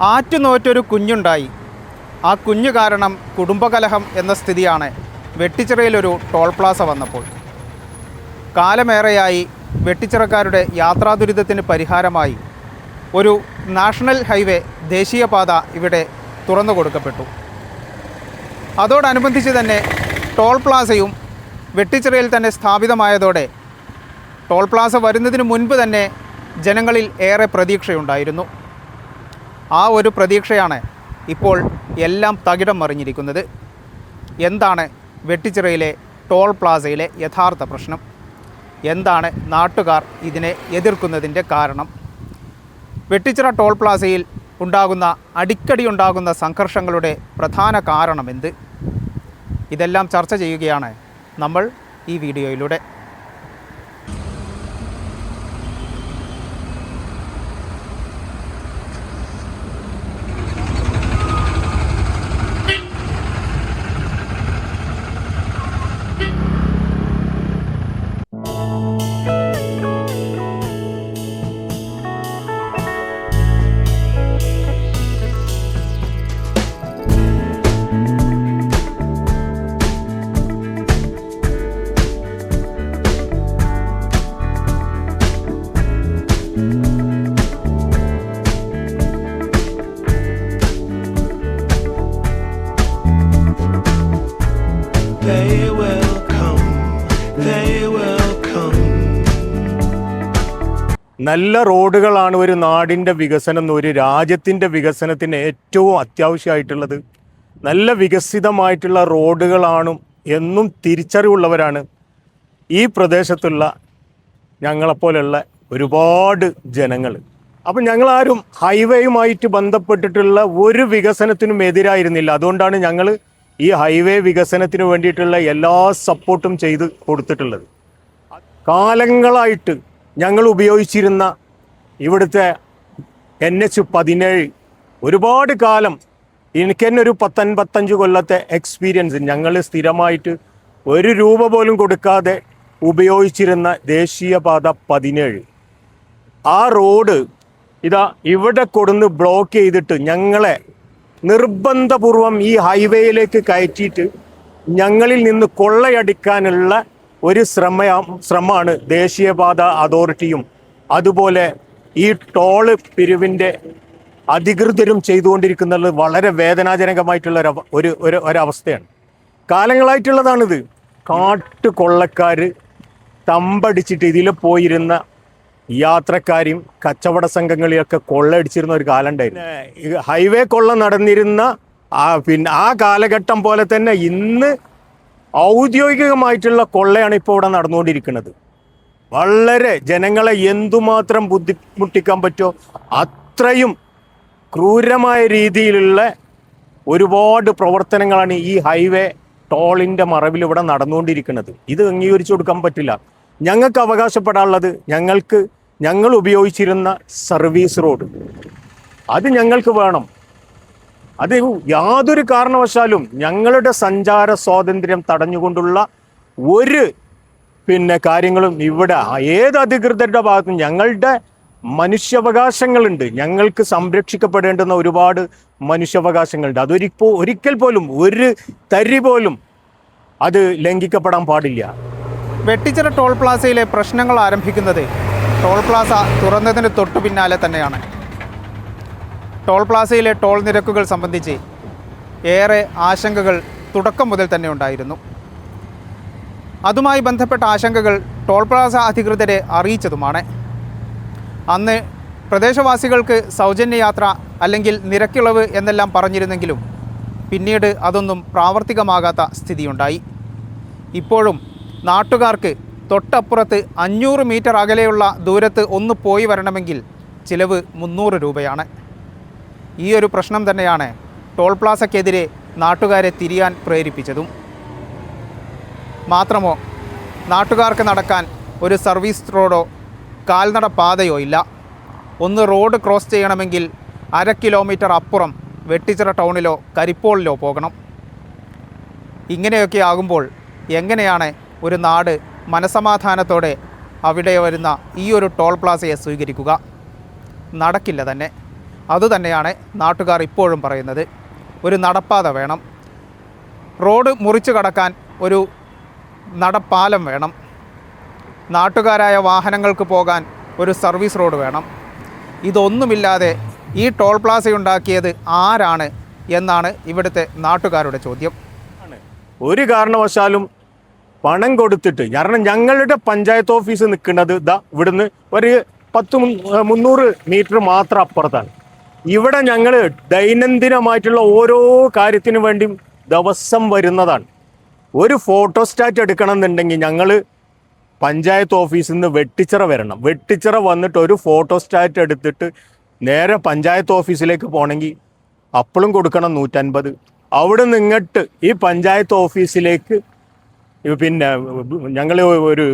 ആറ്റുനോറ്റൊരു കുഞ്ഞുണ്ടായി. ആ കുഞ്ഞു കാരണം കുടുംബകലഹം എന്ന സ്ഥിതിയാണ് വെട്ടിച്ചിറയിലൊരു ടോൾ പ്ലാസ വന്നപ്പോൾ. കാലമേറെയായി വെട്ടിച്ചിറക്കാരുടെ യാത്രാദുരിതത്തിന് പരിഹാരമായി ഒരു നാഷണൽ ഹൈവേ ദേശീയപാത ഇവിടെ തുറന്നു കൊടുക്കപ്പെട്ടു. അതോടനുബന്ധിച്ച് തന്നെ ടോൾ പ്ലാസയും വെട്ടിച്ചിറയിൽ തന്നെ സ്ഥാപിതമായതോടെ ടോൾ പ്ലാസ വരുന്നതിന് മുൻപ് തന്നെ ജനങ്ങളിൽ ഏറെ പ്രതീക്ഷയുണ്ടായിരുന്നു. ആ ഒരു പ്രതീക്ഷയാണ് ഇപ്പോൾ എല്ലാം തകിടം മറിഞ്ഞിരിക്കുന്നത്. എന്താണ് വെട്ടിച്ചിറയിലെ ടോൾ പ്ലാസയിലെ യഥാർത്ഥ പ്രശ്നം? എന്താണ് നാട്ടുകാർ ഇതിനെ എതിർക്കുന്നതിൻ്റെ കാരണം? വെട്ടിച്ചിറ ടോൾ പ്ലാസയിൽ അടിക്കടി ഉണ്ടാകുന്ന സംഘർഷങ്ങളുടെ പ്രധാന കാരണമെന്ത്? ഇതെല്ലാം ചർച്ച ചെയ്യുകയാണ് നമ്മൾ ഈ വീഡിയോയിലൂടെ. നല്ല റോഡുകളാണ് ഒരു നാടിൻ്റെ വികസനം, ഒരു രാജ്യത്തിൻ്റെ വികസനത്തിന് ഏറ്റവും അത്യാവശ്യമായിട്ടുള്ളത്. നല്ല വികസിതമായിട്ടുള്ള റോഡുകളാണ് എന്നും തിരിച്ചറിവുള്ളവരാണ് ഈ പ്രദേശത്തുള്ള ഞങ്ങളെപ്പോലുള്ള ഒരുപാട് ജനങ്ങൾ. അപ്പം ഞങ്ങളാരും ഹൈവേയുമായിട്ട് ബന്ധപ്പെട്ടിട്ടുള്ള ഒരു വികസനത്തിനും എതിരായിരുന്നില്ല. അതുകൊണ്ടാണ് ഞങ്ങൾ ഈ ഹൈവേ വികസനത്തിന് വേണ്ടിയിട്ടുള്ള എല്ലാ സപ്പോർട്ടും ചെയ്ത് കൊടുത്തിട്ടുള്ളത്. കാലങ്ങളായിട്ട് ഞങ്ങൾ ഉപയോഗിച്ചിരുന്ന ഇവിടുത്തെ NH-17 ഒരുപാട് കാലം, എനിക്ക് തന്നെ ഒരു 10-55 കൊല്ലത്തെ എക്സ്പീരിയൻസ്, ഞങ്ങൾ സ്ഥിരമായിട്ട് ഒരു രൂപ പോലും കൊടുക്കാതെ ഉപയോഗിച്ചിരുന്ന ദേശീയപാത 17, ആ റോഡ് ഇതാ ഇവിടെ കൊടുന്ന് ബ്ലോക്ക് ചെയ്തിട്ട് ഞങ്ങളെ നിർബന്ധപൂർവം ഈ ഹൈവേയിലേക്ക് കയറ്റിയിട്ട് ഞങ്ങളിൽ നിന്ന് കൊള്ളയടിക്കാനുള്ള ഒരു ശ്രമമാണ് ദേശീയപാത അതോറിറ്റിയും അതുപോലെ ഈ ടോള് പിരിവിൻ്റെ അധികൃതരും ചെയ്തുകൊണ്ടിരിക്കുന്നത്. വളരെ വേദനാജനകമായിട്ടുള്ള ഒരവസ്ഥയാണ്. കാലങ്ങളായിട്ടുള്ളതാണിത്. കാട്ടുകൊള്ളക്കാർ തമ്പടിച്ചിട്ട് ഇതിൽ പോയിരുന്ന യാത്രക്കാരെയും കച്ചവട സംഘങ്ങളെയൊക്കെ കൊള്ളയടിച്ചിരുന്ന ഒരു കാലം ഉണ്ടായിരുന്നു. ഹൈവേ കൊള്ള നടന്നിരുന്ന ആ കാലഘട്ടം പോലെ തന്നെ ഇന്ന് ഔദ്യോഗികമായിട്ടുള്ള കൊള്ളയാണ് ഇപ്പോൾ ഇവിടെ നടന്നുകൊണ്ടിരിക്കുന്നത്. വളരെ ജനങ്ങളെ എന്തുമാത്രം ബുദ്ധിമുട്ടിക്കാൻ പറ്റുമോ അത്രയും ക്രൂരമായ രീതിയിലുള്ള ഒരുപാട് പ്രവർത്തനങ്ങളാണ് ഈ ഹൈവേ ടോളിൻ്റെ മറവിൽ ഇവിടെ നടന്നുകൊണ്ടിരിക്കുന്നത്. ഇത് അംഗീകരിച്ചു കൊടുക്കാൻ പറ്റില്ല. ഞങ്ങൾക്ക് അവകാശപ്പെടാനുള്ളത് ഞങ്ങൾ ഉപയോഗിച്ചിരുന്ന സർവീസ് റോഡ് അത് ഞങ്ങൾക്ക് വേണം. അത് യാതൊരു കാരണവശാലും ഞങ്ങളുടെ സഞ്ചാര സ്വാതന്ത്ര്യം തടഞ്ഞുകൊണ്ടുള്ള ഒരു കാര്യങ്ങളും ഇവിടെ ഏത് അധികൃതരുടെ ഭാഗത്തും ഞങ്ങളുടെ മനുഷ്യാവകാശങ്ങളുണ്ട്. ഞങ്ങൾക്ക് സംരക്ഷിക്കപ്പെടേണ്ടുന്ന ഒരുപാട് മനുഷ്യാവകാശങ്ങളുണ്ട്. ഒരിക്കൽ പോലും ഒരു തരി പോലും അത് ലംഘിക്കപ്പെടാൻ പാടില്ല. വെട്ടിച്ചിറ ടോൾ പ്ലാസയിലെ പ്രശ്നങ്ങൾ ആരംഭിക്കുന്നത് ടോൾ പ്ലാസ തുറന്നതിന് തൊട്ടു പിന്നാലെ തന്നെയാണ്. ടോൾ പ്ലാസയിലെ ടോൾ നിരക്കുകൾ സംബന്ധിച്ച് ഏറെ ആശങ്കകൾ തുടക്കം മുതൽ തന്നെ ഉണ്ടായിരുന്നു. അതുമായി ബന്ധപ്പെട്ട ആശങ്കകൾ ടോൾ പ്ലാസ അധികൃതരെ അറിയിച്ചതുമാണ്. അന്ന് പ്രദേശവാസികൾക്ക് സൗജന്യ യാത്ര അല്ലെങ്കിൽ നിരക്കിളവ് എന്നെല്ലാം പറഞ്ഞിരുന്നെങ്കിലും പിന്നീട് അതൊന്നും പ്രാവർത്തികമാകാത്ത സ്ഥിതിയുണ്ടായി. ഇപ്പോഴും നാട്ടുകാർക്ക് തൊട്ടപ്പുറത്ത് 500 മീറ്റർ അകലെയുള്ള ദൂരത്ത് ഒന്ന് പോയി വരണമെങ്കിൽ ചിലവ് 300 രൂപയാണ്. ഈ ഒരു പ്രശ്നം തന്നെയാണ് ടോൾ പ്ലാസയ്ക്കെതിരെ നാട്ടുകാരെ തിരിയാൻ പ്രേരിപ്പിച്ചതും. മാത്രമോ നാട്ടുകാർക്ക് നടക്കാൻ ഒരു സർവീസ് റോഡോ കാൽനട പാതയോ ഇല്ല. ഒന്ന് റോഡ് ക്രോസ് ചെയ്യണമെങ്കിൽ 1/2 കിലോമീറ്റർ അപ്പുറം വെട്ടിച്ചിറ ടൗണിലോ കരിപ്പോളിലോ പോകണം. ഇങ്ങനെയൊക്കെ ആകുമ്പോൾ എങ്ങനെയാണ് ഒരു നാട് മനസമാധാനത്തോടെ അവിടെ വരുന്ന ഈ ഒരു ടോൾ പ്ലാസയെ സ്വീകരിക്കുക? നടക്കില്ല തന്നെ. അതുതന്നെയാണ് നാട്ടുകാർ ഇപ്പോഴും പറയുന്നത്. ഒരു നടപ്പാത വേണം, റോഡ് മുറിച്ചു കടക്കാൻ ഒരു നടപ്പാലം വേണം, നാട്ടുകാരായ വാഹനങ്ങൾക്ക് പോകാൻ ഒരു സർവീസ് റോഡ് വേണം. ഇതൊന്നുമില്ലാതെ ഈ ടോൾ പ്ലാസ ഉണ്ടാക്കിയത് ആരാണ് എന്നാണ് ഇവിടുത്തെ നാട്ടുകാരുടെ ചോദ്യം. ഒരു കാരണവശാലും പണം കൊടുത്തിട്ട്, കാരണം ഞങ്ങളുടെ പഞ്ചായത്ത് ഓഫീസ് നിൽക്കുന്നത് ഇവിടുന്ന് ഒരു 300 മീറ്റർ മാത്രം അപ്പുറത്താണ്. ഇവിടെ ഞങ്ങൾ ദൈനംദിനമായിട്ടുള്ള ഓരോ കാര്യത്തിനു വേണ്ടിയും ദിവസം വരുന്നതാണ്. ഒരു ഫോട്ടോസ്റ്റാറ്റ് എടുക്കണം എന്നുണ്ടെങ്കിൽ ഞങ്ങൾ പഞ്ചായത്ത് ഓഫീസിൽ നിന്ന് വെട്ടിച്ചിറ വരണം. വെട്ടിച്ചിറ വന്നിട്ട് ഒരു ഫോട്ടോസ്റ്റാറ്റ് എടുത്തിട്ട് നേരെ പഞ്ചായത്ത് ഓഫീസിലേക്ക് പോകണമെങ്കിൽ അപ്പോഴും കൊടുക്കണം 150. അവിടെ നിന്ന് ഇങ്ങോട്ട് ഈ പഞ്ചായത്ത് ഓഫീസിലേക്ക് പിന്നെ ഞങ്ങൾ ഒരു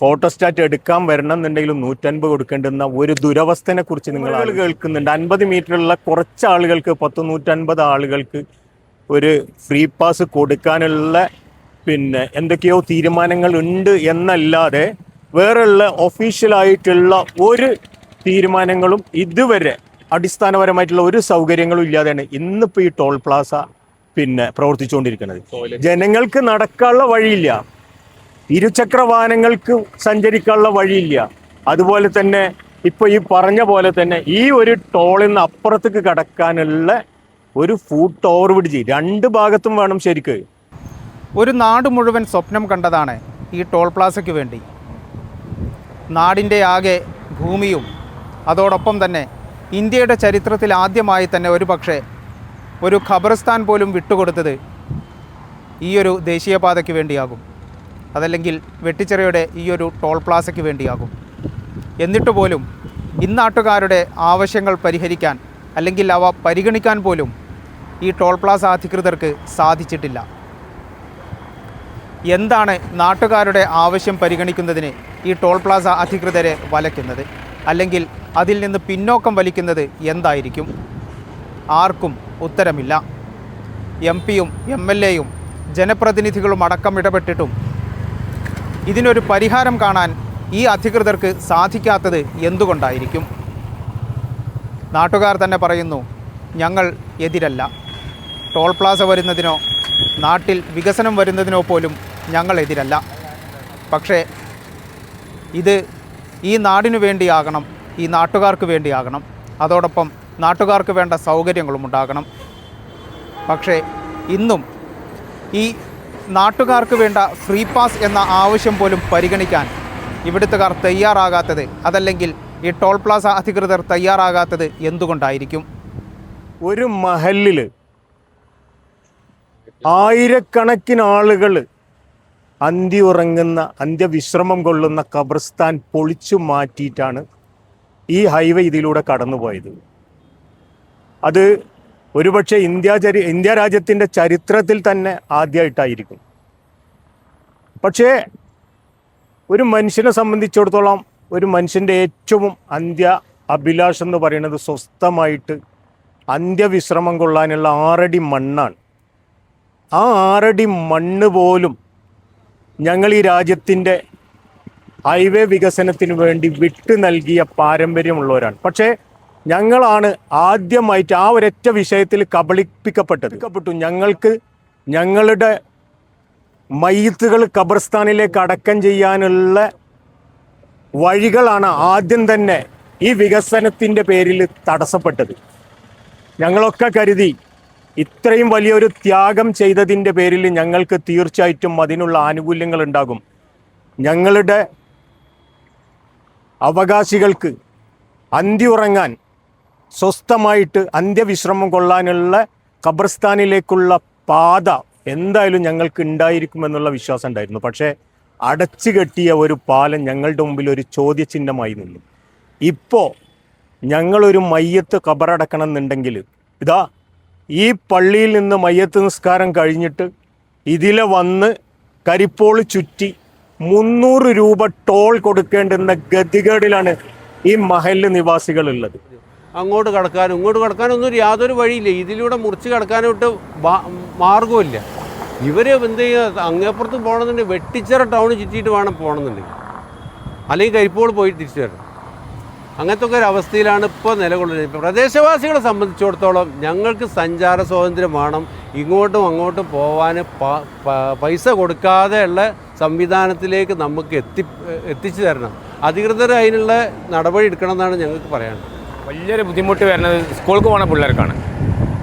ഫോട്ടോസ്റ്റാറ്റ് എടുക്കാൻ വരണം എന്നുണ്ടെങ്കിൽ 150 കൊടുക്കേണ്ടുന്ന ഒരു ദുരവസ്ഥനെ കുറിച്ച് നിങ്ങൾ കേൾക്കുന്നുണ്ട്. 50 മീറ്ററുള്ള കുറച്ച് ആളുകൾക്ക് 150 ആളുകൾക്ക് ഒരു ഫ്രീ പാസ് കൊടുക്കാനുള്ള പിന്നെ എന്തൊക്കെയോ തീരുമാനങ്ങൾ ഉണ്ട് എന്നല്ലാതെ വേറെയുള്ള ഒഫീഷ്യലായിട്ടുള്ള ഒരു തീരുമാനങ്ങളും ഇതുവരെ അടിസ്ഥാനപരമായിട്ടുള്ള ഒരു സൗകര്യങ്ങളും ഇല്ലാതെയാണ് ഇന്നിപ്പോൾ ഈ ടോൾ പ്ലാസ പിന്നെ പ്രവർത്തിച്ചുകൊണ്ടിരിക്കുന്നത്. ജനങ്ങൾക്ക് നടക്കാനുള്ള വഴിയില്ല, ഇരുചക്ര വാഹനങ്ങൾക്ക് സഞ്ചരിക്കാനുള്ള വഴിയില്ല. അതുപോലെ തന്നെ ഇപ്പോൾ ഈ പറഞ്ഞ പോലെ തന്നെ ഈ ഒരു ടോളിൽ നിന്ന് അപ്പുറത്തേക്ക് കടക്കാനുള്ള ഒരു ഫുട് ഓവർ ബ്രിഡ്ജ് 2 ഭാഗത്തും വേണം ശരിക്ക്. ഒരു നാട് മുഴുവൻ സ്വപ്നം കണ്ടതാണ് ഈ ടോൾ പ്ലാസയ്ക്ക് വേണ്ടി. നാടിൻ്റെ ആകെ ഭൂമിയും അതോടൊപ്പം തന്നെ ഇന്ത്യയുടെ ചരിത്രത്തിൽ ആദ്യമായി തന്നെ ഒരു ഖബർസ്ഥാൻ പോലും വിട്ടുകൊടുത്തത് ഈ ഒരു ദേശീയപാതയ്ക്ക് വേണ്ടിയാകും, അതല്ലെങ്കിൽ വെട്ടിച്ചിറയുടെ ഈ ഒരു ടോൾ പ്ലാസയ്ക്ക് വേണ്ടിയാകും. എന്നിട്ട് പോലും ഇന്നാട്ടുകാരുടെ ആവശ്യങ്ങൾ പരിഹരിക്കാൻ അല്ലെങ്കിൽ അവ പരിഗണിക്കാൻ പോലും ഈ ടോൾ പ്ലാസ അധികൃതർക്ക് സാധിച്ചിട്ടില്ല. എന്താണ് നാട്ടുകാരുടെ ആവശ്യം പരിഗണിക്കുന്നതിന് ഈ ടോൾ പ്ലാസ അധികൃതരെ വലയ്ക്കുന്നത്, അല്ലെങ്കിൽ അതിൽ നിന്ന് പിന്നോക്കം വലിക്കുന്നത് എന്തായിരിക്കും? ആർക്കും ഉത്തരമില്ല. MP-യും MLA-യും ജനപ്രതിനിധികളും അടക്കം ഇടപെട്ടിട്ടും ഇതിനൊരു പരിഹാരം കാണാൻ ഈ അധികൃതർക്ക് സാധിക്കാത്തത് എന്തുകൊണ്ടായിരിക്കും? നാട്ടുകാർ തന്നെ പറയുന്നു, ഞങ്ങൾ എതിരല്ല, ടോൾ പ്ലാസ വരുന്നതിനോ നാട്ടിൽ വികസനം വരുന്നതിനോ പോലും ഞങ്ങൾ എതിരല്ല. പക്ഷേ ഇത് ഈ നാടിനു വേണ്ടിയാകണം, ഈ നാട്ടുകാർക്ക് വേണ്ടിയാകണം, അതോടൊപ്പം നാട്ടുകാർക്ക് വേണ്ട സൗകര്യങ്ങളും ഉണ്ടാകണം. പക്ഷേ ഇന്നും ഈ നാട്ടുകാർക്ക് വേണ്ട ഫ്രീ പാസ് എന്ന ആവശ്യം പോലും പരിഗണിക്കാൻ ഇവിടുത്തുകാർ തയ്യാറാകാത്തത്, അതല്ലെങ്കിൽ ഈ ടോൾ പ്ലാസ അധികൃതർ തയ്യാറാകാത്തത് എന്തുകൊണ്ടായിരിക്കും? ഒരു മഹല്ലിൽ ആയിരക്കണക്കിന് ആളുകൾ അന്ത്യവിശ്രമം കൊള്ളുന്ന ഖബർസ്ഥാൻ പൊളിച്ചു മാറ്റിയിട്ടാണ് ഈ ഹൈവേ ഇതിലൂടെ കടന്നുപോയത്. അത് ഒരുപക്ഷെ ഇന്ത്യ രാജ്യത്തിൻ്റെ ചരിത്രത്തിൽ തന്നെ ആദ്യമായിട്ടായിരിക്കും. പക്ഷേ ഒരു മനുഷ്യനെ സംബന്ധിച്ചിടത്തോളം ഒരു മനുഷ്യൻ്റെ ഏറ്റവും അഭിലാഷം എന്ന് പറയുന്നത് സ്വസ്ഥമായിട്ട് അന്ത്യവിശ്രമം കൊള്ളാനുള്ള 6 അടി മണ്ണാണ്. ആ 6 അടി മണ്ണ് പോലും ഞങ്ങൾ ഈ രാജ്യത്തിൻ്റെ ഹൈവേ വികസനത്തിന് വേണ്ടി വിട്ടു നൽകിയ പാരമ്പര്യമുള്ളവരാണ്. പക്ഷേ ഞങ്ങളാണ് ആദ്യമായിട്ട് ആ ഒരൊറ്റ വിഷയത്തിൽ കബളിപ്പിക്കപ്പെട്ടു. ഞങ്ങളുടെ മയ്യിത്തുകൾ ഖബർസ്ഥാനിലേക്ക് അടക്കം ചെയ്യാനുള്ള വഴികളാണ് ആദ്യം തന്നെ ഈ വികസനത്തിൻ്റെ പേരിൽ തടസ്സപ്പെട്ടത്. ഞങ്ങളൊക്കെ കരുതി ഇത്രയും വലിയൊരു ത്യാഗം ചെയ്തതിൻ്റെ പേരിൽ ഞങ്ങൾക്ക് തീർച്ചയായിട്ടും അതിനുള്ള ആനുകൂല്യങ്ങൾ ഉണ്ടാകും, ഞങ്ങളുടെ അവകാശികൾക്ക് അന്തിയുറങ്ങാൻ സ്വസ്ഥമായിട്ട് അന്ത്യവിശ്രമം കൊള്ളാനുള്ള ഖബർസ്ഥാനിലേക്കുള്ള പാത എന്തായാലും ഞങ്ങൾക്ക് ഉണ്ടായിരിക്കുമെന്നുള്ള വിശ്വാസം ഉണ്ടായിരുന്നു. പക്ഷേ അടച്ചു കെട്ടിയ ഒരു പാലം ഞങ്ങളുടെ മുമ്പിൽ ഒരു ചോദ്യചിഹ്നമായി നിന്നു. ഇപ്പോൾ ഞങ്ങളൊരു മയ്യത്ത് ഖബറടക്കണം എന്നുണ്ടെങ്കിൽ ഇതാ ഈ പള്ളിയിൽ നിന്ന് മയ്യത്ത് നിസ്കാരം കഴിഞ്ഞിട്ട് ഇതിലെ വന്ന് കരിപ്പോൾ ചുറ്റി 300 രൂപ ടോൾ കൊടുക്കേണ്ടുന്ന ഗതികേടിലാണ് ഈ മഹല്ല് നിവാസികളുള്ളത്. അങ്ങോട്ട് കടക്കാനും ഇങ്ങോട്ട് കടക്കാനൊന്നും യാതൊരു വഴിയില്ല. ഇതിലൂടെ മുറിച്ച് കടക്കാനോട്ട് മാർഗമില്ല. ഇവർ എന്ത് ചെയ്യുക, അങ്ങേപ്പുറത്ത് പോകണമെന്നുണ്ടെങ്കിൽ വെട്ടിച്ചിറ ടൗൺ ചുറ്റിയിട്ട് വേണം പോകണമെന്നുണ്ടെങ്കിൽ, അല്ലെങ്കിൽ കരിപ്പോൾ പോയി തിരിച്ചു വരണം. അങ്ങനത്തെ ഒക്കെ ഒരു അവസ്ഥയിലാണ് ഇപ്പോൾ നിലകൊള്ളുന്നത്. പ്രദേശവാസികളെ സംബന്ധിച്ചിടത്തോളം ഞങ്ങൾക്ക് സഞ്ചാര സ്വാതന്ത്ര്യം വേണം, ഇങ്ങോട്ടും അങ്ങോട്ടും പോകാൻ പൈസ കൊടുക്കാതെയുള്ള സംവിധാനത്തിലേക്ക് നമുക്ക് എത്തിച്ചു തരണം. അധികൃതർ അതിനുള്ള നടപടി എടുക്കണം എന്നാണ് ഞങ്ങൾക്ക് പറയാനുള്ളത്. വലിയൊരു ബുദ്ധിമുട്ട് വരുന്നത് സ്കൂൾക്ക് പോകുന്ന പിള്ളേർക്കാണ്.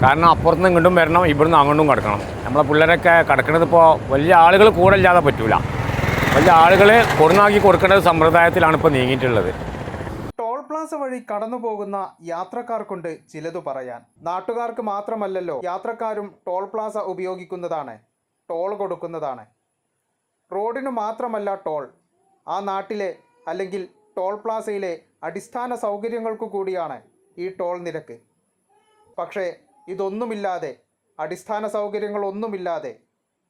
കാരണം അപ്പുറത്തുനിന്ന് ഇങ്ങോട്ടും വരണം, ഇവിടുന്ന് അങ്ങോട്ടും കിടക്കണം. നമ്മളെ പിള്ളേരൊക്കെ കിടക്കുന്നത് ഇപ്പോൾ വലിയ ആളുകൾ കൂടെ ഇല്ലാതെ പറ്റൂല. വലിയ ആളുകൾ കൊടുന്നാക്കി കൊടുക്കേണ്ട സമ്പ്രദായത്തിലാണ് ഇപ്പോൾ നീങ്ങിയിട്ടുള്ളത്. ടോൾ പ്ലാസ വഴി കടന്നു പോകുന്ന യാത്രക്കാർക്കുണ്ട് ചിലതു പറയാൻ. നാട്ടുകാർക്ക് മാത്രമല്ലല്ലോ, യാത്രക്കാരും ടോൾ പ്ലാസ ഉപയോഗിക്കുന്നതാണ്, ടോൾ കൊടുക്കുന്നതാണ്. റോഡിനു മാത്രമല്ല ടോൾ, ആ നാട്ടിലെ അല്ലെങ്കിൽ ടോൾ പ്ലാസയിലെ അടിസ്ഥാന സൗകര്യങ്ങൾക്കു കൂടിയാണ് ഈ ടോൾ നിരക്ക്. പക്ഷേ ഇതൊന്നുമില്ലാതെ, അടിസ്ഥാന സൗകര്യങ്ങളൊന്നുമില്ലാതെ,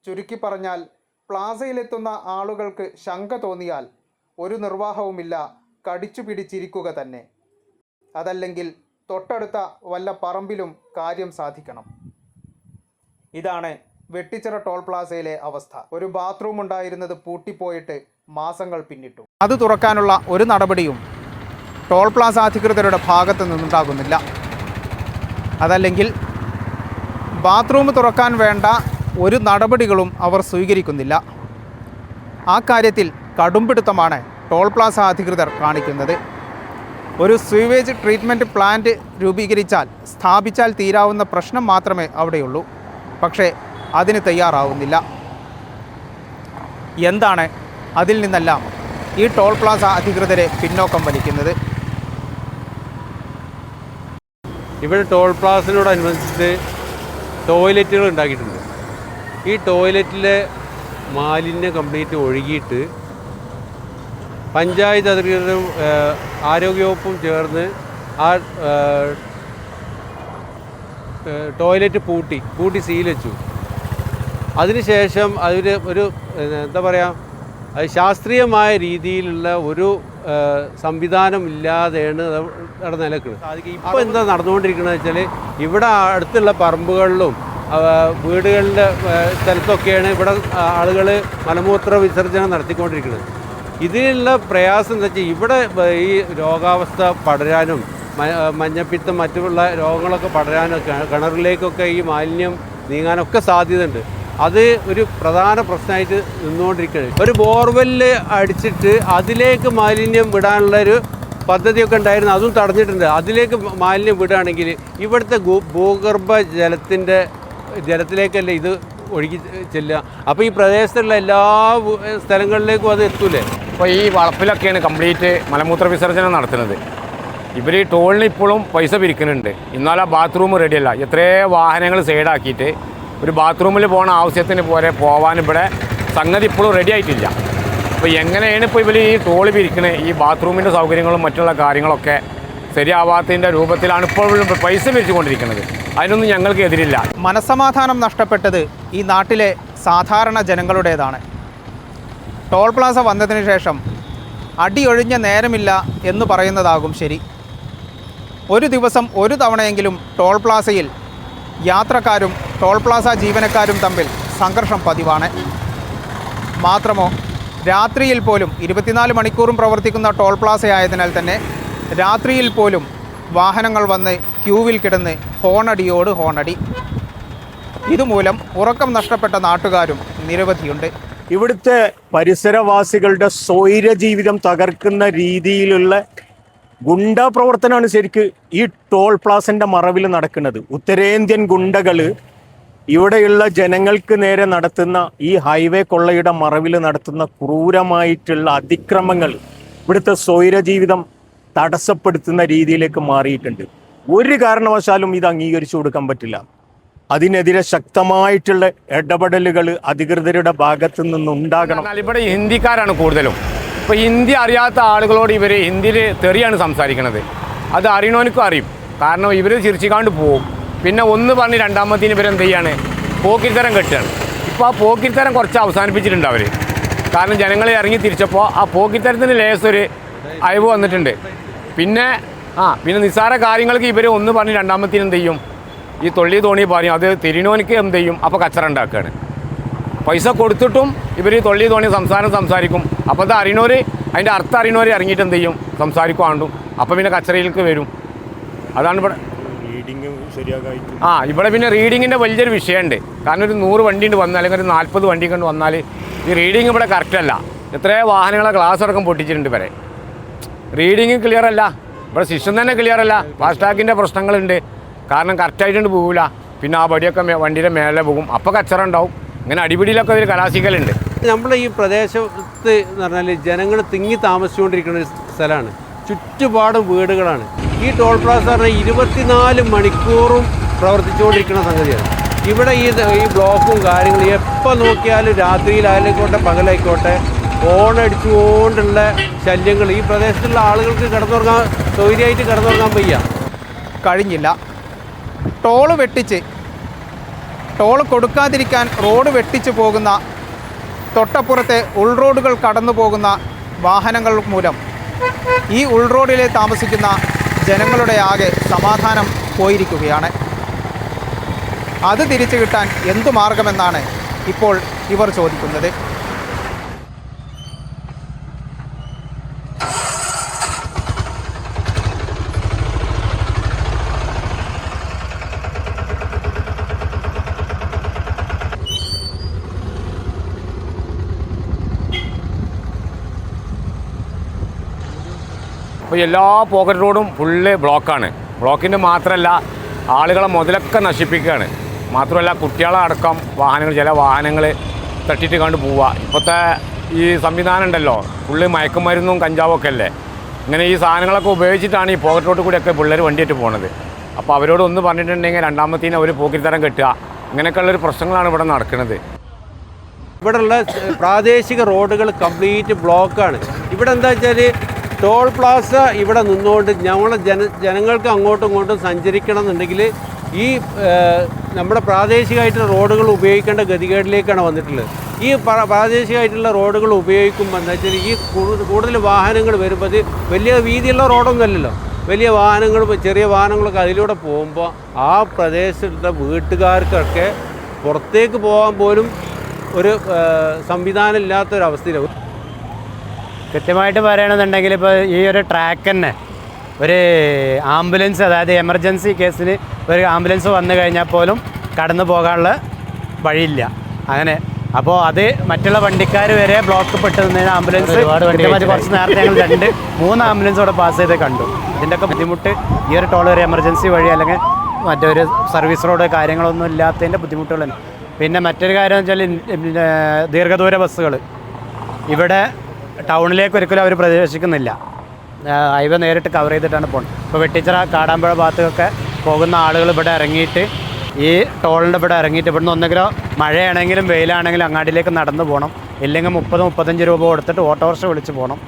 ചുരുക്കി പറഞ്ഞാൽ പ്ലാസയിലെത്തുന്ന ആളുകൾക്ക് ശങ്ക തോന്നിയാൽ ഒരു നിർവാഹവുമില്ല, കടിച്ചു പിടിച്ചിരിക്കുക തന്നെ. അതല്ലെങ്കിൽ തൊട്ടടുത്ത വല്ല പറമ്പിലും കാര്യം സാധിക്കണം. ഇതാണ് വെട്ടിച്ചിറ ടോൾ പ്ലാസയിലെ അവസ്ഥ. ഒരു ബാത്റൂം ഉണ്ടായിരുന്നത് പൂട്ടിപ്പോയിട്ട് മാസങ്ങൾ പിന്നിട്ടു. അത് തുറക്കാനുള്ള ഒരു നടപടിയും ടോൾ പ്ലാസ അധികൃതരുടെ ഭാഗത്ത് നിന്നുണ്ടാകുന്നില്ല. അതല്ലെങ്കിൽ ബാത്റൂം തുറക്കാൻ വേണ്ട ഒരു നടപടികളും അവർ സ്വീകരിക്കുന്നില്ല. ആ കാര്യത്തിൽ കടുംപിടുത്തമാണ് ടോൾ പ്ലാസ അധികൃതർ കാണിക്കുന്നത്. ഒരു സ്വീവേജ് ട്രീറ്റ്മെൻറ്റ് പ്ലാന്റ് രൂപീകരിച്ചാൽ, സ്ഥാപിച്ചാൽ തീരാവുന്ന പ്രശ്നം മാത്രമേ അവിടെയുള്ളൂ. പക്ഷേ അതിന് തയ്യാറാവുന്നില്ല. എന്താണ് അതിൽ നിന്നെല്ലാം ഈ ടോൾ പ്ലാസ അധികൃതരെ പിന്നോക്കം വലിക്കുന്നത്? ഇവിടെ ടോൾ പ്ലാസയോടനുബന്ധിച്ച് ടോയ്ലറ്റുകൾ ഉണ്ടാക്കിയിട്ടുണ്ട്. ഈ ടോയ്ലറ്റിലെ മാലിന്യം കംപ്ലീറ്റ് ഒഴുകിയിട്ട് പഞ്ചായത്ത് അധികൃതരും ആരോഗ്യവകുപ്പും ചേർന്ന് ആ ടോയ്ലറ്റ് പൂട്ടി സീൽ വെച്ചു. അതിനുശേഷം അതിൽ ഒരു എന്താ പറയുക, അത് ശാസ്ത്രീയമായ രീതിയിലുള്ള ഒരു സംവിധാനം ഇല്ലാതെയാണ് അവിടെ നിലക്കുന്നത്. ഇപ്പോൾ എന്താ നടന്നുകൊണ്ടിരിക്കുന്നത് വെച്ചാൽ, ഇവിടെ അടുത്തുള്ള പറമ്പുകളിലും വീടുകളുടെ സ്ഥലത്തൊക്കെയാണ് ഇവിടെ ആളുകൾ മലമൂത്ര വിസർജനം നടത്തിക്കൊണ്ടിരിക്കുന്നത്. ഇതിനുള്ള പ്രയാസം എന്താ വെച്ചാൽ, ഇവിടെ ഈ രോഗാവസ്ഥ പടരാനും മഞ്ഞപ്പിത്തം മറ്റുള്ള രോഗങ്ങളൊക്കെ പടരാനും കിണറിലേക്കൊക്കെ ഈ മാലിന്യം നീങ്ങാനൊക്കെ സാധ്യതയുണ്ട്. അത് ഒരു പ്രധാന പ്രശ്നമായിട്ട് നിന്നുകൊണ്ടിരിക്കുകയാണ്. ഒരു ബോർവെല്ല് അടിച്ചിട്ട് അതിലേക്ക് മാലിന്യം വിടാനുള്ളൊരു പദ്ധതിയൊക്കെ ഉണ്ടായിരുന്നു, അതും തടഞ്ഞിട്ടുണ്ട്. അതിലേക്ക് മാലിന്യം വിടുകയാണെങ്കിൽ ഇവിടുത്തെ ഭൂഗർഭ ജലത്തിലേക്കല്ല ഇത് ഒഴുകി ചെല്ലുക. അപ്പോൾ ഈ പ്രദേശത്തുള്ള എല്ലാ സ്ഥലങ്ങളിലേക്കും അത് എത്തൂലേ? ഇപ്പോൾ ഈ വളപ്പിലൊക്കെയാണ് കംപ്ലീറ്റ് മലമൂത്ര വിസർജനം നടത്തുന്നത്. ഇവർ ഈ ടോളിന് ഇപ്പോഴും പൈസ പിരിക്കുന്നുണ്ട്. എന്നാലും ആ ബാത്റൂം റെഡിയല്ല. എത്രയോ വാഹനങ്ങൾ സൈഡാക്കിയിട്ട് ഒരു ബാത്റൂമിൽ പോകുന്ന ആവശ്യത്തിന് പോകാൻ ഇവിടെ സംഗതി ഇപ്പോഴും റെഡി ആയിട്ടില്ല. അപ്പോൾ എങ്ങനെയാണ് ഇപ്പോൾ ഇവർ ഈ ടോൾ പിരിക്കുന്നത്? ഈ ബാത്റൂമിൻ്റെ സൗകര്യങ്ങളും മറ്റുള്ള കാര്യങ്ങളൊക്കെ ശരിയാവാത്തതിൻ്റെ രൂപത്തിലാണ് ഇപ്പോഴും പൈസ പിരിച്ചുകൊണ്ടിരിക്കുന്നത്. അതിനൊന്നും ഞങ്ങൾക്ക് എതിരില്ല. മനസ്സമാധാനം നഷ്ടപ്പെട്ടത് ഈ നാട്ടിലെ സാധാരണ ജനങ്ങളുടേതാണ്. ടോൾ പ്ലാസ വന്നതിന് ശേഷം അടിയൊഴിഞ്ഞ നേരമില്ല എന്ന് പറയുന്നതാകും ശരി. ഒരു ദിവസം ഒരു തവണയെങ്കിലും ടോൾ പ്ലാസയിൽ യാത്രക്കാരും ടോൾ പ്ലാസ ജീവനക്കാരും തമ്മിൽ സംഘർഷം പതിവാണ്. മാത്രമോ, രാത്രിയിൽ പോലും 24 മണിക്കൂറും പ്രവർത്തിക്കുന്ന ടോൾ പ്ലാസയായതിനാൽ തന്നെ രാത്രിയിൽ പോലും വാഹനങ്ങൾ വന്ന് ക്യൂവിൽ കിടന്ന് ഹോണടിയോട് ഹോണടി. ഇതുമൂലം ഉറക്കം നഷ്ടപ്പെട്ട നാട്ടുകാരും നിരവധിയുണ്ട്. ഇവിടുത്തെ പരിസരവാസികളുടെ സ്വൈര ജീവിതം തകർക്കുന്ന രീതിയിലുള്ള ഗുണ്ടാ പ്രവർത്തനമാണ് ശരിക്ക് ഈ ടോൾ പ്ലാസന്റെ മറവിൽ നടക്കുന്നത്. ഉത്തരേന്ത്യൻ ഗുണ്ടകൾ ഇവിടെയുള്ള ജനങ്ങൾക്ക് നേരെ നടത്തുന്ന ഈ ഹൈവേ കൊള്ളയുടെ മറവിൽ നടത്തുന്ന ക്രൂരമായിട്ടുള്ള അതിക്രമങ്ങൾ ഇവിടുത്തെ സ്വൈര ജീവിതം തടസ്സപ്പെടുത്തുന്ന രീതിയിലേക്ക് മാറിയിട്ടുണ്ട്. ഒരു കാരണവശാലും ഇത് അംഗീകരിച്ചു കൊടുക്കാൻ പറ്റില്ല. അതിനെതിരെ ശക്തമായിട്ടുള്ള ഇടപെടലുകൾ അധികൃതരുടെ ഭാഗത്തു നിന്നുണ്ടാകണം. എന്നാൽ ഇവിടെ ഹിന്ദിക്കാരാണ് കൂടുതലും. ഇപ്പോൾ ഹിന്ദി അറിയാത്ത ആളുകളോട് ഇവർ ഹിന്ദിയിൽ തെറിയാണ് സംസാരിക്കുന്നത്. അത് അറിയണവനക്കും അറിയും. കാരണം ഇവർ ചിരിച്ചിക്കാണ്ട് പോവും. പിന്നെ ഒന്ന് പറഞ്ഞ് രണ്ടാമത്തേന് ഇവരെന്ത് ചെയ്യാണ്, പോക്കിരിത്തരം കെട്ടുകയാണ്. ഇപ്പോൾ ആ പോക്കിരിത്തരം കുറച്ച് അവസാനിപ്പിച്ചിട്ടുണ്ട് അവർ. കാരണം ജനങ്ങൾ ഇറങ്ങി തിരിച്ചപ്പോൾ ആ പോക്കിരിത്തരത്തിന് ലേസൊരു അയവ് വന്നിട്ടുണ്ട്. പിന്നെ നിസ്സാര കാര്യങ്ങൾക്ക് ഇവർ ഒന്ന് പറഞ്ഞ് രണ്ടാമത്തേന് എന്ത് ചെയ്യും, ഈ തൊള്ളി തോണി പറയും. അത് തിരിണോനിക്ക് എന്ത് ചെയ്യും, അപ്പോൾ കച്ചറ ഉണ്ടാക്കുകയാണ്. പൈസ കൊടുത്തിട്ടും ഇവർ തൊള്ളി തോണി സംസാരിക്കും. അപ്പോൾ അത് അറിയണവർ, അതിൻ്റെ അർത്ഥം അറിയണവർ ഇറങ്ങിയിട്ട് എന്ത് ചെയ്യും, സംസാരിക്കുവാണ്ടും അപ്പോൾ പിന്നെ കച്ചറയിലേക്ക് വരും. അതാണ് ഇവിടെ റീഡിങ് ശരിയാകായിട്ട്. ഇവിടെ പിന്നെ റീഡിങ്ങിൻ്റെ വലിയൊരു വിഷയമുണ്ട്. കാരണം ഒരു 100 വണ്ടി കൊണ്ട് വന്നാൽ അല്ലെങ്കിൽ ഒരു 40 വണ്ടി കൊണ്ട് വന്നാൽ ഈ റീഡിങ് ഇവിടെ കറക്റ്റല്ല. എത്രയോ വാഹനങ്ങളെ ഗ്ലാസ് അടക്കം പൊട്ടിച്ചിട്ടുണ്ട് വരെ. റീഡിങ് ക്ലിയർ അല്ല, ഇവിടെ സിസ്റ്റം തന്നെ ക്ലിയർ അല്ല. ഫാസ്ടാഗിൻ്റെ പ്രശ്നങ്ങളുണ്ട്. കാരണം കറക്റ്റായിട്ടുണ്ട് പോകില്ല. പിന്നെ ആ വടിയൊക്കെ വണ്ടിയുടെ മേലെ പോകും. അപ്പോൾ കച്ചറ ഉണ്ടാവും. ഇങ്ങനെ അടിപിടിയിലൊക്കെ ഒരു കലാശിക്കലുണ്ട്. നമ്മുടെ ഈ പ്രദേശത്ത് എന്ന് പറഞ്ഞാൽ ജനങ്ങൾ തിങ്ങി താമസിച്ചുകൊണ്ടിരിക്കുന്ന ഒരു സ്ഥലമാണ്. ചുറ്റുപാടും വീടുകളാണ്. ഈ ടോൾ പ്ലാസ പറഞ്ഞാൽ 24 മണിക്കൂറും പ്രവർത്തിച്ചുകൊണ്ടിരിക്കുന്ന സംഗതിയാണ്. ഇവിടെ ഈ ബ്ലോക്കും കാര്യങ്ങളും എപ്പോൾ നോക്കിയാലും രാത്രിയിലായിക്കോട്ടെ പകലായിക്കോട്ടെ ഹോണടിച്ചുകൊണ്ടുള്ള ശല്യങ്ങൾ ഈ പ്രദേശത്തുള്ള ആളുകൾക്ക് കിടന്നുറങ്ങാൻ സൗകര്യമായിട്ട് കിടന്നുറങ്ങാൻ വയ്യ. കഴിഞ്ഞില്ല. ടോള് വെട്ടിച്ച് ടോൾ കൊടുക്കാതിരിക്കാൻ റോഡ് വെട്ടിച്ച് പോകുന്ന തൊട്ടപ്പുറത്തെ ഉൾറോഡുകൾ കടന്നു പോകുന്ന വാഹനങ്ങൾ മൂലം ഈ ഉൾറോഡിലെ താമസിക്കുന്ന ജനങ്ങളുടെ ആകെ സമാധാനം പോയിരിക്കുകയാണ്. അത് തിരിച്ചു കിട്ടാൻ എന്തു മാർഗമെന്നാണ് ഇപ്പോൾ ഇവർ ചോദിക്കുന്നത്. അപ്പോൾ എല്ലാ പോക്കറ്റ് റോഡും ഫുള്ള് ബ്ലോക്കാണ്. ബ്ലോക്കിൻ്റെ മാത്രമല്ല ആളുകളെ മുതലൊക്കെ നശിപ്പിക്കുകയാണ്. മാത്രമല്ല കുട്ടികളെ അടക്കം വാഹനങ്ങൾ ചില വാഹനങ്ങൾ തട്ടിയിട്ട് കണ്ട് പോവുക. ഇപ്പോഴത്തെ ഈ സംവിധാനം ഉണ്ടല്ലോ, ഫുള്ള് മയക്കുമരുന്നും കഞ്ചാവൊക്കെ അല്ലേ. ഇങ്ങനെ ഈ സാധനങ്ങളൊക്കെ ഉപയോഗിച്ചിട്ടാണ് ഈ പോക്കറ്റ് റോഡിൽ കൂടെയൊക്കെ പിള്ളേർ വണ്ടിയായിട്ട് പോകുന്നത്. അപ്പോൾ അവരോട് ഒന്ന് പറഞ്ഞിട്ടുണ്ടെങ്കിൽ രണ്ടാമത്തേന് അവർ പോക്കിരിത്തരം കെട്ടുക. ഇങ്ങനെയൊക്കെയുള്ളൊരു പ്രശ്നങ്ങളാണ് ഇവിടെ നടക്കുന്നത്. ഇവിടെയുള്ള പ്രാദേശിക റോഡുകൾ കംപ്ലീറ്റ് ബ്ലോക്കാണ്. ഇവിടെ എന്താ വെച്ചാൽ ടോൾ പ്ലാസ ഇവിടെ നിന്നുകൊണ്ട് ഞങ്ങളെ ജനങ്ങൾക്ക് അങ്ങോട്ടും ഇങ്ങോട്ടും സഞ്ചരിക്കണം എന്നുണ്ടെങ്കിൽ ഈ നമ്മുടെ പ്രാദേശികമായിട്ടുള്ള റോഡുകൾ ഉപയോഗിക്കേണ്ട ഗതികേടിലേക്കാണ് വന്നിട്ടുള്ളത്. ഈ പ്രാദേശികമായിട്ടുള്ള റോഡുകൾ ഉപയോഗിക്കുമ്പോൾ എന്താ വെച്ചാൽ ഈ കൂടുതൽ വാഹനങ്ങൾ വരുമ്പോൾ അത് വലിയ വീതിയുള്ള റോഡൊന്നും അല്ലല്ലോ. വലിയ വാഹനങ്ങൾ ചെറിയ വാഹനങ്ങളൊക്കെ അതിലൂടെ പോകുമ്പോൾ ആ പ്രദേശത്തെ വീട്ടുകാർക്കൊക്കെ പുറത്തേക്ക് പോകാൻ പോലും ഒരു സംവിധാനം ഇല്ലാത്തൊരവസ്ഥയിലാണ്. കൃത്യമായിട്ട് പറയണമെന്നുണ്ടെങ്കിൽ ഇപ്പോൾ ഈ ഒരു ട്രാക്ക് തന്നെ ഒരു ആംബുലൻസ്, അതായത് എമർജൻസി കേസിന് ഒരു ആംബുലൻസ് വന്നു കഴിഞ്ഞാൽ പോലും കടന്നു പോകാനുള്ള വഴിയില്ല. അങ്ങനെ അപ്പോൾ അത് മറ്റുള്ള വണ്ടിക്കാർ വരെ ബ്ലോക്ക് പെട്ട് നിന്നതിന് ആംബുലൻസ് കുറച്ച് നേരത്തെ ഞങ്ങൾ 2-3 ആംബുലൻസ് അവിടെ പാസ് ചെയ്ത് കണ്ടു. ഇതിൻ്റെയൊക്കെ ബുദ്ധിമുട്ട് ഈ ഒരു ടോൾ ഒരു എമർജൻസി വഴി അല്ലെങ്കിൽ മറ്റൊരു സർവീസ് റോഡ് കാര്യങ്ങളൊന്നും ഇല്ലാത്തതിൻ്റെ ബുദ്ധിമുട്ടുകൾ. പിന്നെ മറ്റൊരു കാര്യം എന്ന് വെച്ചാൽ ദീർഘദൂര ബസ്സുകൾ ഇവിടെ ടൗണിലേക്ക് ഒരിക്കലും അവർ പ്രവേശിക്കുന്നില്ല. ഹൈവേ നേരിട്ട് കവർ ചെയ്തിട്ടാണ് പോകുന്നത്. ഇപ്പോൾ വെട്ടിച്ചിറ കാടാമ്പുഴ ഭാഗത്തൊക്കെ പോകുന്ന ആളുകൾ ഇവിടെ ഇറങ്ങിയിട്ട് ഈ ടോളിൻ്റെ ഇവിടെ ഇറങ്ങിയിട്ട് ഇവിടുന്ന് ഒന്നെങ്കിലും മഴയാണെങ്കിലും വെയിലാണെങ്കിലും അങ്ങാടിയിലേക്ക് നടന്നു പോകണം. ഇല്ലെങ്കിൽ 30-35 രൂപ കൊടുത്തിട്ട് ഓട്ടോറിക്ഷ വിളിച്ച് പോകണം.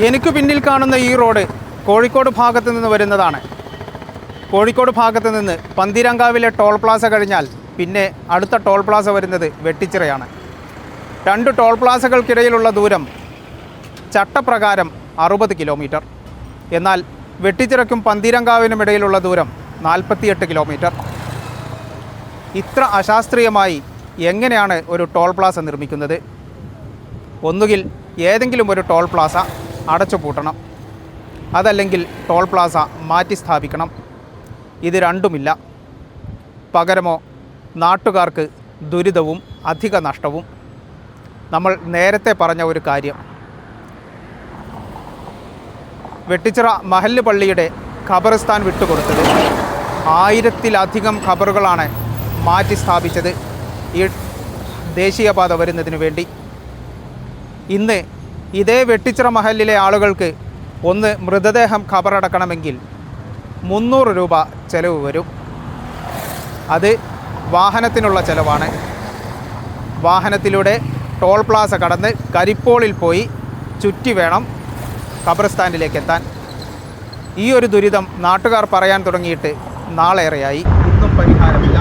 എനിക്ക് പിന്നിൽ കാണുന്ന ഈ റോഡ് കോഴിക്കോട് ഭാഗത്ത് നിന്ന് വരുന്നതാണ്. കോഴിക്കോട് ഭാഗത്ത് നിന്ന് പന്തീരങ്കാവിലെ ടോൾ പ്ലാസ കഴിഞ്ഞാൽ പിന്നെ അടുത്ത ടോൾ പ്ലാസ വരുന്നത് വെട്ടിച്ചിറയാണ്. 2 ടോൾ പ്ലാസകൾക്കിടയിലുള്ള ദൂരം ചട്ടപ്രകാരം 60 കിലോമീറ്റർ. എന്നാൽ വെട്ടിച്ചിറയ്ക്കും പന്തീരങ്കാവിനും ഇടയിലുള്ള ദൂരം 48 കിലോമീറ്റർ. ഇത്ര അശാസ്ത്രീയമായി എങ്ങനെയാണ് ഒരു ടോൾ പ്ലാസ നിർമ്മിക്കുന്നത്? ഒന്നുകിൽ ഏതെങ്കിലും ഒരു ടോൾ പ്ലാസ അടച്ചു പൂട്ടണം, അതല്ലെങ്കിൽ ടോൾ പ്ലാസ മാറ്റി സ്ഥാപിക്കണം. ഇത് രണ്ടുമില്ല. പകരമോ നാട്ടുകാർക്ക് ദുരിതവും അധിക നഷ്ടവും. നമ്മൾ നേരത്തെ പറഞ്ഞ ഒരു കാര്യം, വെട്ടിച്ചിറ മഹല്ല് പള്ളിയുടെ ഖബറിസ്ഥാൻ വിട്ടുകൊടുത്തത് 1000-ലധികം ഖബറുകളാണ് മാറ്റി സ്ഥാപിച്ചത് ഈ ദേശീയപാത വരുന്നതിന് വേണ്ടി. ഇന്ന് ഇതേ വെട്ടിച്ചിറ മഹലിലെ ആളുകൾക്ക് ഒന്ന് മൃതദേഹം ഖബറടക്കണമെങ്കിൽ 300 രൂപ ചെലവ് വരും. അത് വാഹനത്തിനുള്ള ചിലവാണ്. വാഹനത്തിലൂടെ ടോൾ പ്ലാസ കടന്ന് കരിപ്പോളിൽ പോയി ചുറ്റി വേണം ഖബർസ്ഥാനിലേക്ക് എത്താൻ. ഈ ഒരു ദുരിതം നാട്ടുകാർ പറയാൻ തുടങ്ങിയിട്ട് നാളേറെയായി. ഇന്നും പരിഹാരമില്ല.